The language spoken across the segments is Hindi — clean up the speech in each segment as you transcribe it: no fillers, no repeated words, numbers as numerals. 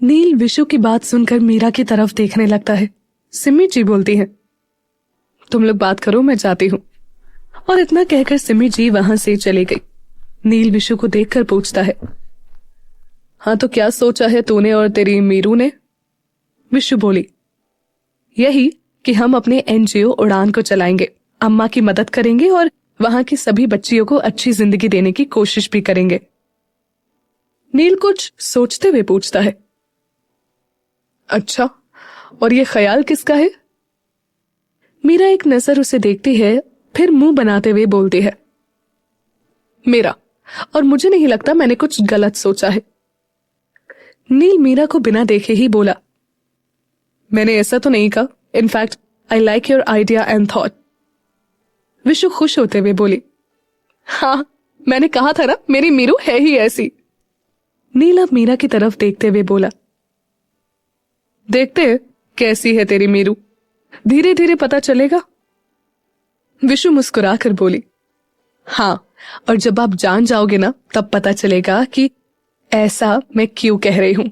नील विशु की बात सुनकर मीरा की तरफ देखने लगता है। सिमी जी बोलती है, तुम लोग बात करो, मैं जाती हूँ। और इतना कहकर सिमी जी वहां से चली गई। नील विशु को देखकर पूछता है, हाँ तो क्या सोचा है तूने और तेरी मीरू ने? विशु बोली, यही कि हम अपने एनजीओ उड़ान को चलाएंगे, अम्मा की मदद करेंगे और वहां की सभी बच्चियों को अच्छी जिंदगी देने की कोशिश भी करेंगे। नील कुछ सोचते हुए पूछता है, अच्छा, और ये ख्याल किसका है? मीरा एक नजर उसे देखती है, फिर मुंह बनाते हुए बोलती है, मेरा, और मुझे नहीं लगता मैंने कुछ गलत सोचा है। नील मीरा को बिना देखे ही बोला, मैंने ऐसा तो नहीं कहा, in fact I like your idea and thought. Vishu खुश होते हुए बोली, हाँ मैंने कहा था ना, मेरी मीरू है ही ऐसी। नील अब मीरा की तरफ देखते हुए बोला, देखते हैं कैसी है तेरी मीरू, धीरे धीरे पता चलेगा। विशु मुस्कुराकर बोली, हाँ, और जब आप जान जाओगे ना तब पता चलेगा कि ऐसा मैं क्यों कह रही हूं।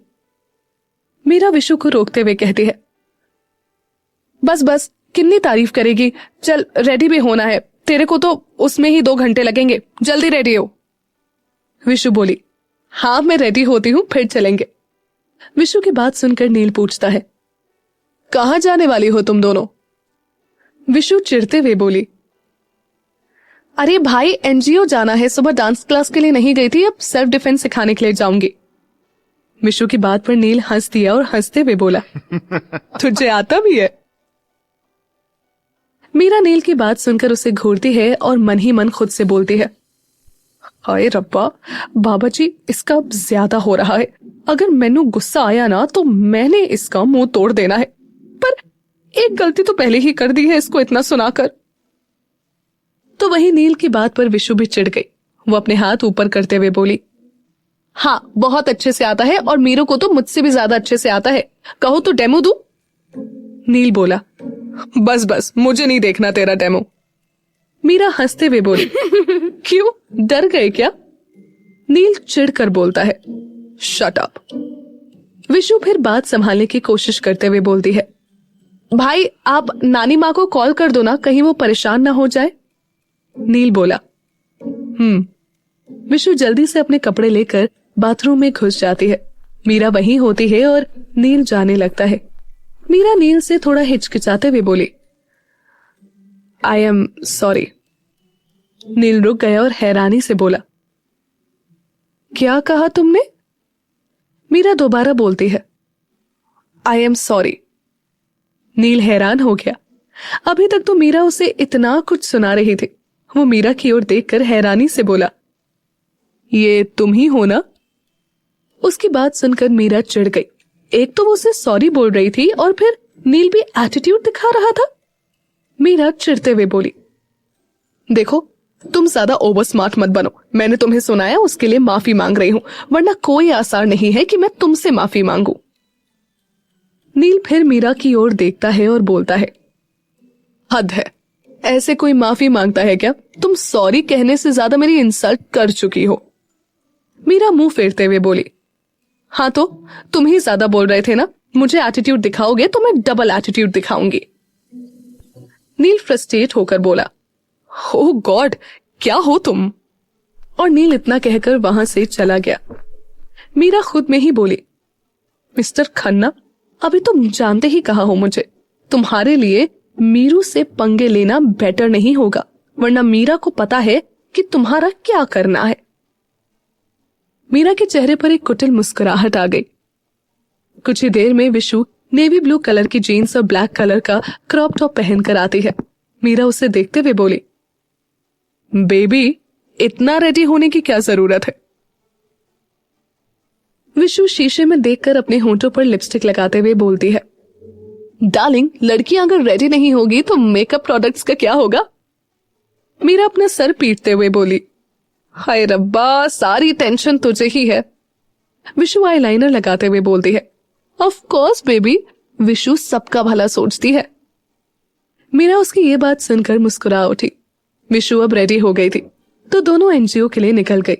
मीरा विशु को रोकते हुए कहती है, बस बस कितनी तारीफ करेगी, चल रेडी भी होना है, तेरे को तो उसमें ही 2 घंटे लगेंगे, जल्दी रेडी हो। विशु बोली, हाँ मैं रेडी होती हूं, फिर चलेंगे। विशु की बात सुनकर नील पूछता है, कहां जाने वाली हो तुम दोनों? विशु चिढ़ते हुए बोली, अरे भाई एनजीओ जाना है, सुबह डांस क्लास के लिए नहीं गई थी, अब सेल्फ डिफेंस सिखाने के लिए जाऊंगी। विशु की बात पर नील हंस दिया और हंसते हुए बोला, तुझे आता भी है? मीरा नील की बात सुनकर उसे घूरती है और मन ही मन खुद से बोलती है, हाय रब्बा, बाबा जी इसका अब ज्यादा हो रहा है, अगर मैनू गुस्सा आया ना तो मैंने इसका मुंह तोड़ देना है, पर एक गलती तो पहले ही कर दी है इसको इतना सुनाकर। तो वही नील की बात पर विशु भी चिढ़ गई। वो अपने हाथ ऊपर करते हुए बोली, हाँ बहुत अच्छे से आता है, और मीरू को तो मुझसे भी ज्यादा अच्छे से आता है, कहो तो डेमो दूं? नील बोला, बस बस मुझे नहीं देखना तेरा डेमो। मीरा हंसते हुए बोली, क्यों, डर गए क्या? नील चिढ़कर बोलता है, शट अप। विशु फिर बात संभालने की कोशिश करते हुए बोलती है, भाई आप नानी माँ को कॉल कर दो ना, कहीं वो परेशान ना हो जाए। नील बोला, विशु जल्दी से अपने कपड़े लेकर बाथरूम में घुस जाती है। मीरा वहीं होती है और नील जाने लगता है। मीरा नील से थोड़ा हिचकिचाते हुए बोली, आई एम सॉरी। नील रुक गया और हैरानी से बोला, क्या कहा तुमने? मीरा दोबारा बोलती है, आई एम सॉरी। नील हैरान हो गया। अभी तक तो मीरा उसे इतना कुछ सुना रही थी। वो मीरा की ओर देखकर हैरानी से बोला, ये तुम ही हो ना? उसकी बात सुनकर मीरा चिढ़ गई। एक तो वो उसे सॉरी बोल रही थी और फिर नील भी एटीट्यूड दिखा रहा था। मीरा चिढ़ते हुए बोली, देखो तुम ज्यादा ओवर स्मार्ट मत बनो, मैंने तुम्हें सुनाया उसके लिए माफी मांग रही हूं, वरना कोई आसार नहीं है कि मैं तुमसे माफी मांगू। नील फिर मीरा की ओर देखता है और बोलता है, हद है, ऐसे कोई माफी मांगता है क्या? तुम सॉरी कहने से ज्यादा मेरी इंसल्ट कर चुकी हो। मीरा मुंह फेरते हुए बोली, हाँ तो तुम ही ज्यादा बोल रहे थे ना, मुझे एटीट्यूड दिखाओगे तो मैं डबल एटीट्यूड दिखाऊंगी। नील फ्रस्ट्रेट होकर बोला, ओह गॉड, क्या हो तुम? और नील इतना कहकर वहां से चला गया। मीरा खुद में ही बोली, मिस्टर खन्ना, अभी तुम जानते ही कहा हो मुझे, तुम्हारे लिए मीरू से पंगे लेना बेटर नहीं होगा, वरना मीरा को पता है कि तुम्हारा क्या करना है। मीरा के चेहरे पर एक कुटिल मुस्कुराहट आ गई। कुछ ही देर में विशु नेवी ब्लू कलर की जीन्स और ब्लैक कलर का क्रॉप टॉप पहनकर आती है। मीरा उसे देखते हुए बोली, बेबी इतना रेडी होने की क्या जरूरत है? विशु शीशे में देखकर अपने होंठों पर लिपस्टिक लगाते हुए बोलती है, डार्लिंग लड़कियां अगर रेडी नहीं होगी तो मेकअप प्रोडक्ट्स का क्या होगा? मीरा अपना सर पीटते हुए बोली, हाय रब्बा, सारी टेंशन तुझे ही है। विशु आईलाइनर लगाते हुए बोलती है, ऑफ कोर्स बेबी, विशु सबका भला सोचती है। मीरा उसकी ये बात सुनकर मुस्कुरा उठी। विशु अब रेडी हो गई थी तो दोनों एनजीओ के लिए निकल गई।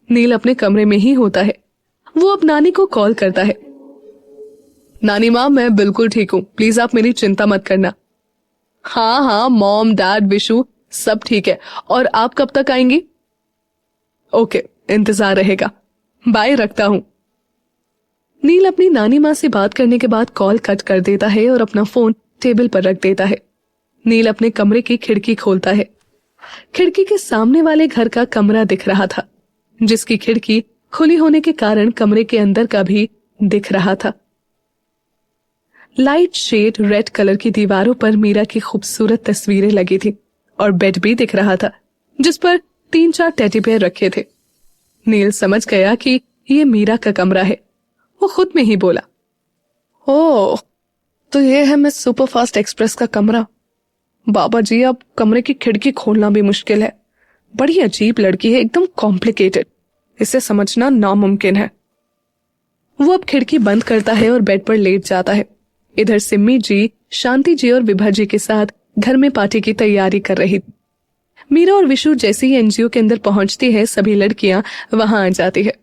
नील अपने कमरे में ही होता है। वो अब नानी को कॉल करता है। नानी माँ, मैं बिल्कुल ठीक हूँ, प्लीज आप मेरी चिंता मत करना। हाँ हाँ, मॉम डैड विशु सब ठीक है। और आप कब तक आएंगी? ओके, इंतजार रहेगा, बाय, रखता हूँ। नील अपनी नानी माँ से बात करने के बाद कॉल कट कर देता है और अपना फोन टेबल पर रख देता है। नील अपने कमरे की खिड़की खोलता है। खिड़की के सामने वाले घर का कमरा दिख रहा था, जिसकी खिड़की खुली होने के कारण कमरे के अंदर का भी दिख रहा था। लाइट शेड रेड कलर की दीवारों पर मीरा की खूबसूरत तस्वीरें लगी थी और बेड भी दिख रहा था, जिस पर 3-4 टेडी बेयर रखे थे। नील समझ गया कि ये मीरा का कमरा है। वो खुद में ही बोला, ओह, तो ये है मिस सुपरफास्ट एक्सप्रेस का कमरा। बाबा जी, अब कमरे की खिड़की खोलना भी मुश्किल है। बड़ी अजीब लड़की है, एकदम कॉम्प्लिकेटेड, इसे समझना नामुमकिन है। वो अब खिड़की बंद करता है और बेड पर लेट जाता है। इधर सिम्मी जी, शांति जी और विभा जी के साथ घर में पार्टी की तैयारी कर रही थी। मीरा और विशु जैसे ही एनजीओ के अंदर पहुंचती है, सभी लड़कियां वहां आ जाती है।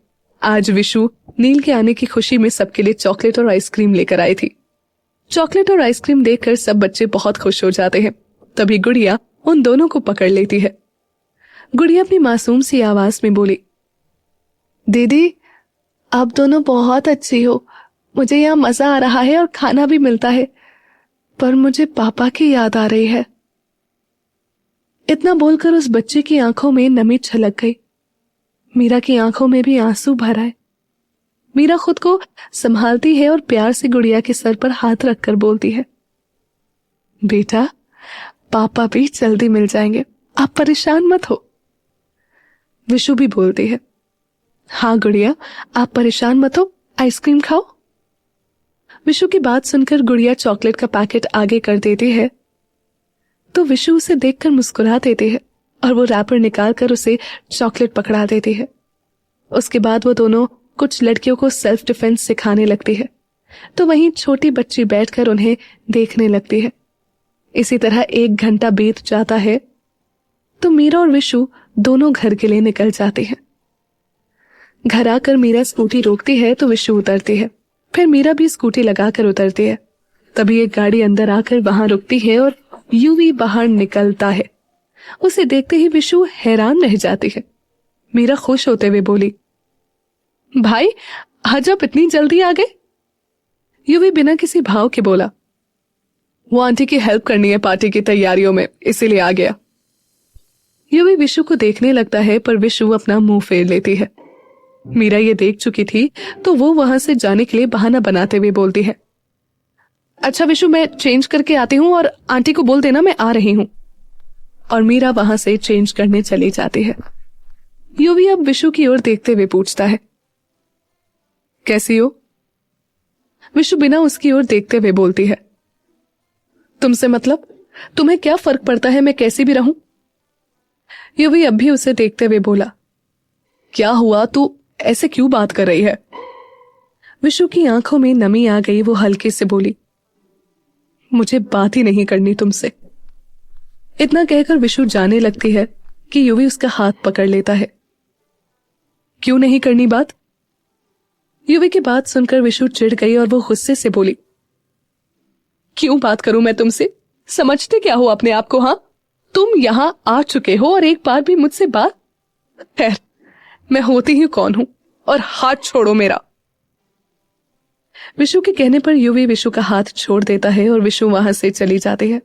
आज विशु नील के आने की खुशी में सबके लिए चॉकलेट और आइसक्रीम लेकर आई थी। चॉकलेट और आइसक्रीम देखकर सब बच्चे बहुत खुश हो जाते हैं। तभी गुड़िया उन दोनों को पकड़ लेती है। गुड़िया अपनी मासूम सी आवाज में बोली, दीदी, आप दोनों बहुत अच्छी हो, मुझे यहाँ मजा आ रहा है और खाना भी मिलता है, पर मुझे पापा की याद आ रही है। इतना बोलकर उस बच्चे की आंखों में नमी छलक गई। मीरा की आंखों में भी आंसू भर आए। मीरा खुद को संभालती है और प्यार से गुड़िया के सर पर हाथ रखकर बोलती है, बेटा, पापा भी जल्दी मिल जाएंगे, आप परेशान मत हो। विशु भी बोलती है, हाँ गुड़िया, आप परेशान मत हो, आइसक्रीम खाओ। विशु की बात सुनकर गुड़िया चॉकलेट का पैकेट आगे कर देती है तो विशु उसे देखकर मुस्कुरा देती है और वो रैपर निकालकर उसे चॉकलेट पकड़ा देती है। उसके बाद वो दोनों कुछ लड़कियों को सेल्फ डिफेंस सिखाने लगती है, तो वहीं छोटी बच्ची बैठकर उन्हें देखने लगती है। इसी तरह 1 घंटा बीत जाता है तो मीरा और विशु दोनों घर के लिए निकल जाते हैं। घर आकर मीरा स्कूटी रोकती है तो विशु उतरती है, फिर मीरा भी स्कूटी लगाकर उतरती है। तभी एक गाड़ी अंदर आकर वहां रुकती है और यूवी बाहर निकलता है। उसे देखते ही विशु हैरान रह जाती है। मीरा खुश होते हुए बोली, भाई, आज आप इतनी जल्दी आ गए? यूवी बिना किसी भाव के बोला, वो आंटी की हेल्प करनी है पार्टी की तैयारियों में, इसीलिए आ गया। यूवी विशु को देखने लगता है पर विशु अपना मुंह फेर लेती है। मीरा ये देख चुकी थी तो वो वहां से जाने के लिए बहाना बनाते हुए बोलती है, अच्छा विशु, मैं चेंज करके आती हूँ और आंटी को बोल देना मैं आ रही हूँ। और मीरा वहां से चेंज करने चली जाती है। यूवी अब विशु की ओर देखते हुए पूछता है, कैसी हो? विशु बिना उसकी ओर देखते हुए बोलती है, तुमसे मतलब? तुम्हें क्या फर्क पड़ता है मैं कैसी भी रहूं? यूवी अब भी उसे देखते हुए बोला, क्या हुआ, तू ऐसे क्यों बात कर रही है? विशु की आंखों में नमी आ गई। वो हल्के से बोली, मुझे बात ही नहीं करनी तुमसे। इतना कहकर विशु जाने लगती है कि यूवी उसका हाथ पकड़ लेता है। क्यों नहीं करनी बात? यूवी की बात सुनकर विशु चिढ़ गई और वो गुस्से से बोली, क्यों बात करूं मैं तुमसे? समझते क्या हो अपने आप को? हाँ, तुम यहां आ चुके हो और एक बार भी मुझसे बात? खैर, मैं होती ही कौन हूं, और हाथ छोड़ो मेरा। विशु के कहने पर यूवी विशु का हाथ छोड़ देता है और विशु वहां से चली जाती है।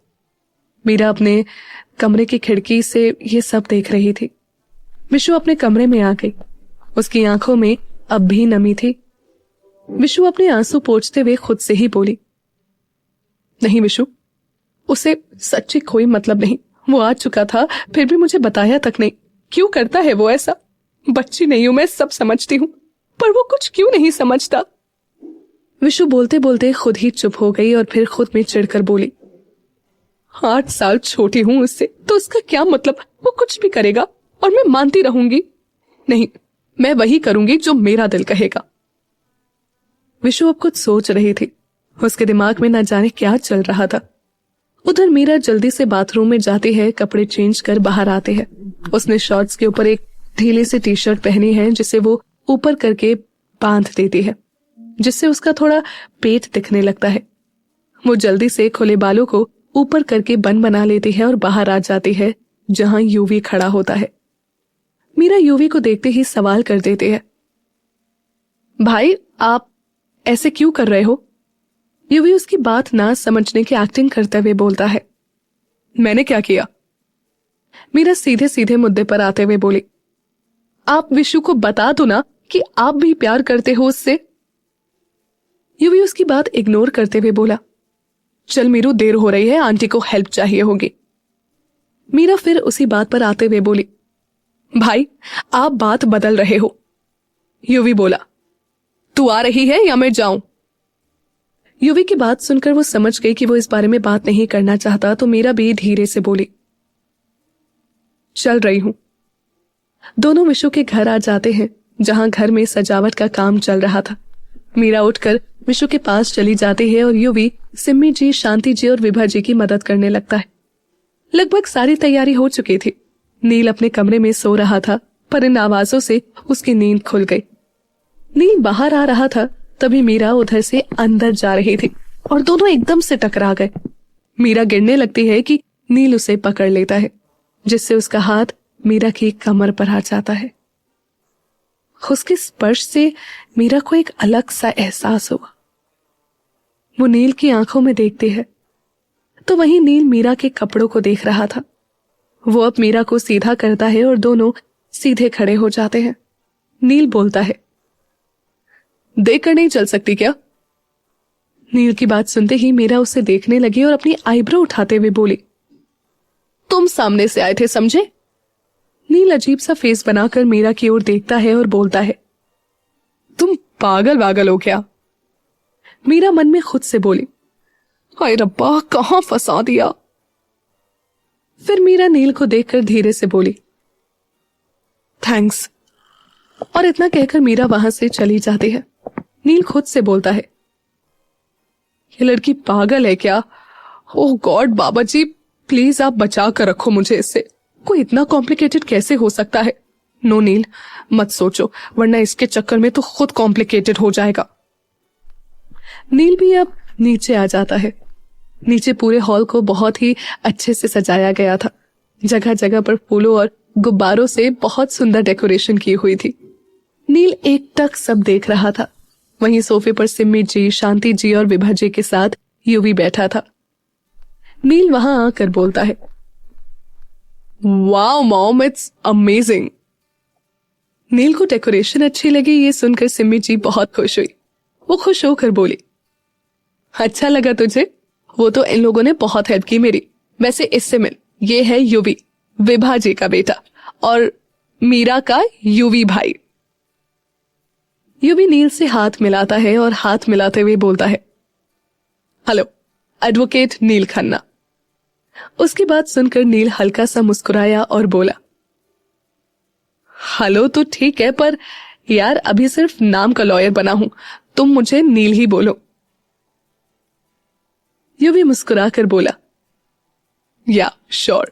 मीरा अपने कमरे की खिड़की से ये सब देख रही थी। विशु अपने कमरे में आ गई। उसकी आंखों में अब भी नमी थी। विशु अपने आंसू पोंछते हुए खुद से ही बोली, नहीं विशु, उसे सच्ची कोई मतलब नहीं। वो आ चुका था फिर भी मुझे बताया तक नहीं। क्यों करता है वो ऐसा? बच्ची नहीं हूं मैं, सब समझती हूं, पर वो कुछ क्यों नहीं समझता? विशु बोलते बोलते खुद ही चुप हो गई और फिर खुद में चिढ़कर बोली, 8 साल छोटी हूं उससे, तो उसका क्या मतलब? वो कुछ भी करेगा और मैं मानती रहूंगी? नहीं, मैं वही करूंगी जो मेरा दिल कहेगा। विशु अब कुछ सोच रही थी। उसके दिमाग में न जाने क्या चल रहा था। उधर मीरा जल्दी से बाथरूम में जाती है, कपड़े चेंज कर बाहर आते हैं। उसने शॉर्ट्स के ऊपर एक ढीली सी टी-शर्ट पहनी है जिसे वो ऊपर करके बांध देती है, जिससे उसका थोड़ा पेट दिखने लगता है। वो जल्दी से खुले बालों को ऊपर करके बन बना लेती है और बाहर आ जाती है जहां यूवी खड़ा होता है। मीरा यूवी को देखते ही सवाल कर देती है, भाई आप ऐसे क्यों कर रहे हो? यूवी उसकी बात ना समझने की एक्टिंग करते हुए बोलता है, मैंने क्या किया? मीरा सीधे सीधे मुद्दे पर आते हुए बोली, आप विशु को बता दो ना कि आप भी प्यार करते हो उससे। यूवी उसकी बात इग्नोर करते हुए बोला, चल मीरू देर हो रही है, आंटी को हेल्प चाहिए होगी। मीरा फिर उसी बात पर आते हुए बोली, भाई आप बात बदल रहे हो। यूवी बोला, तू आ रही है या मैं जाऊं? यूवी की बात सुनकर वो समझ गई कि वो इस बारे में बात नहीं करना चाहता, तो मीरा भी धीरे से बोली, चल रही हूं। दोनों विशु के घर आ जाते हैं जहां घर में सजावट का काम चल रहा था। मीरा उठकर विशु के पास चली जाती है और यूवी सिम्मी जी, शांति जी और विभा जी की मदद करने लगता है। लगभग सारी तैयारी हो चुकी थी। नील अपने कमरे में सो रहा था, पर इन आवाजों से उसकी नींद खुल गई। नील बाहर आ रहा था, तभी मीरा उधर से अंदर जा रही थी और दोनों एकदम से टकरा गए। मीरा गिरने लगती है कि नील उसे पकड़ लेता है, जिससे उसका हाथ मीरा की कमर पर आ जाता है। उसके स्पर्श से मीरा को एक अलग सा एहसास हुआ। वो नील की आंखों में देखती है तो वहीं नील मीरा के कपड़ों को देख रहा था। वो अब मीरा को सीधा करता है और दोनों सीधे खड़े हो जाते हैं। नील बोलता है, देख कर नहीं चल सकती क्या? नील की बात सुनते ही मीरा उसे देखने लगी और अपनी आईब्रो उठाते हुए बोली, तुम सामने से आए थे समझे? नील अजीब सा फेस बनाकर मीरा की ओर देखता है और बोलता है, तुम पागल वागल हो क्या? मीरा मन में खुद से बोली, हाय रब्बा कहां फंसा दिया। फिर मीरा नील को देखकर धीरे से बोली, थैंक्स। और इतना कहकर मीरा वहां से चली जाती है। नील खुद से बोलता है, ये लड़की पागल है क्या? ओह गॉड बाबा जी, प्लीज आप बचा कर रखो मुझे इससे। कोई इतना कॉम्प्लिकेटेड कैसे हो सकता है? नो नील, मत सोचो, वरना इसके चक्कर में तो खुद कॉम्प्लिकेटेड हो जाएगा। नील भी अब नीचे आ जाता है। नीचे पूरे हॉल को बहुत ही अच्छे से सजाया गया था। जगह जगह पर फूलों और गुब्बारों से बहुत सुंदर डेकोरेशन की हुई थी। नील एकटक सब देख रहा था। वहीं सोफे पर सिम्मी जी, शांति जी और विभा जी के साथ यूवी बैठा था। नील वहां आकर बोलता है, वाओ मॉम, इट्स अमेजिंग। नील को डेकोरेशन अच्छी लगी, ये सुनकर सिम्मी जी बहुत खुश हुई। वो खुश होकर बोली, अच्छा लगा तुझे? वो तो इन लोगों ने बहुत हेल्प की मेरी। वैसे इससे मिल, ये है यूवी, विभा जी का बेटा, और मीरा का यूवी भाई। यूवी नील से हाथ मिलाता है और हाथ मिलाते हुए बोलता है, हेलो, एडवोकेट नील खन्ना। उसकी बात सुनकर नील हल्का सा मुस्कुराया और बोला, हेलो तो ठीक है, पर यार अभी सिर्फ नाम का लॉयर बना हूं, तुम मुझे नील ही बोलो। यूवी मुस्कुराकर बोला, या श्योर।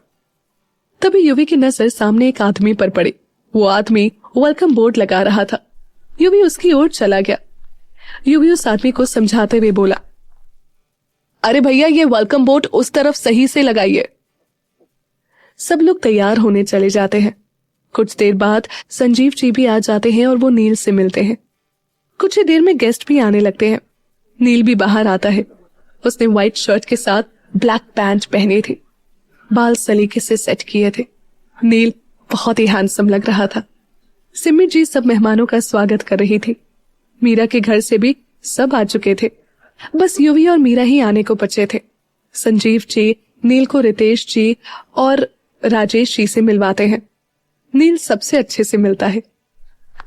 तभी यूवी की नजर सामने एक आदमी पर पड़ी। वो आदमी वेलकम बोर्ड लगा रहा था। यूवी उसकी ओर चला गया। यूवी उस आदमी को समझाते हुए बोला, अरे भैया ये वेलकम बोर्ड उस तरफ सही से लगाइए। सब लोग तैयार होने चले जाते हैं। कुछ देर बाद संजीव जी भी आ जाते हैं और वो नील से मिलते हैं। कुछ ही देर में गेस्ट भी आने लगते हैं। नील भी बाहर आता है। उसने व्हाइट शर्ट के साथ ब्लैक पैंट पहने थे, बाल सलीके से सेट किए थे। नील बहुत ही हैंडसम लग रहा था। सिम्मी जी सब मेहमानों का स्वागत कर रही थी। मीरा के घर से भी सब आ चुके थे, बस यूवी और मीरा ही आने को बचे थे। संजीव जी नील को रितेश जी और राजेश जी से मिलवाते हैं। नील सबसे अच्छे से मिलता है।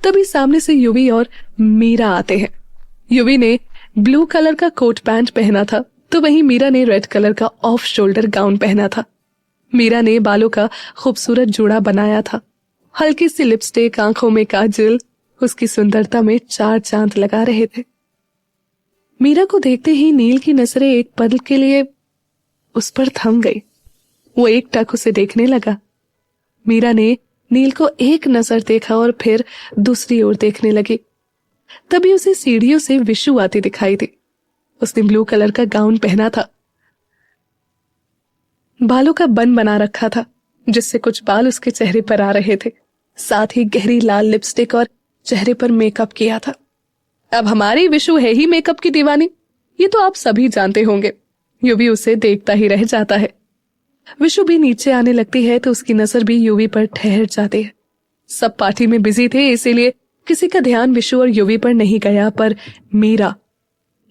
तभी सामने से यूवी और मीरा आते हैं। यूवी ने ब्लू कलर का कोट पैंट पहना था, तो वहीं मीरा ने रेड कलर का ऑफ शोल्डर गाउन पहना था। मीरा ने बालों का खूबसूरत जोड़ा बनाया था। हल्की सी लिपस्टिक, आंखों में काजल उसकी सुंदरता में चार चांद लगा रहे थे। मीरा को देखते ही नील की नजरें एक पल के लिए उस पर थम गई। वो एक टक उसे देखने लगा। मीरा ने नील को एक नजर देखा और फिर दूसरी ओर देखने लगी। तभी उसे सीढ़ियों से विशु आती दिखाई दी। उसने ब्लू कलर का गाउन पहना था, बालों का बन बना रखा था जिससे कुछ बाल उसके चेहरे पर आ रहे थे। साथ ही गहरी लाल लिपस्टिक और चेहरे पर मेकअप किया था। अब हमारी विशु है ही मेकअप की दीवानी, ये तो आप सभी जानते होंगे। युवी उसे देखता ही रह जाता है। विशु भी नीचे आने लगती है तो उसकी नजर भी युवी पर ठहर जाती है। सब पार्टी में बिजी थे, इसीलिए किसी का ध्यान विशु और युवी पर नहीं गया, पर मीरा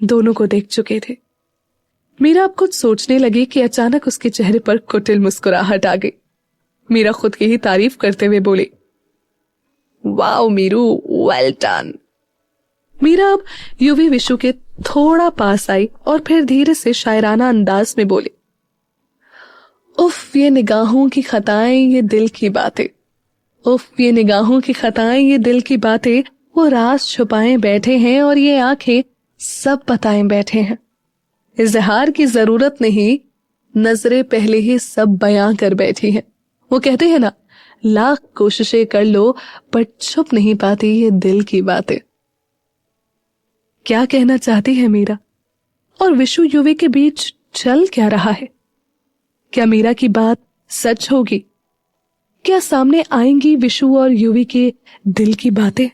दोनों को देख चुके थे। मीरा अब कुछ सोचने लगी कि अचानक उसके चेहरे पर कुटिल मुस्कुराहट आ गई। मीरा खुद की ही तारीफ करते हुए बोली, वाओ मीरू, वेल डन। मीरा अब युवी विशु के थोड़ा पास आई और फिर धीरे से शायराना अंदाज में बोली, उफ ये निगाहों की खताएं, ये दिल की बातें। उफ ये निगाहों की खताएं, ये दिल की बातें। वो राज छुपाए बैठे हैं और ये आंखें सब बताए बैठे हैं। इजहार की जरूरत नहीं, नजरें पहले ही सब बयां कर बैठी हैं। वो कहते हैं ना, लाख कोशिशें कर लो पर छुप नहीं पाती ये दिल की बातें। क्या कहना चाहती है मीरा? और विशु युवी के बीच चल क्या रहा है? क्या मीरा की बात सच होगी? क्या सामने आएंगी विशु और युवी के दिल की बातें?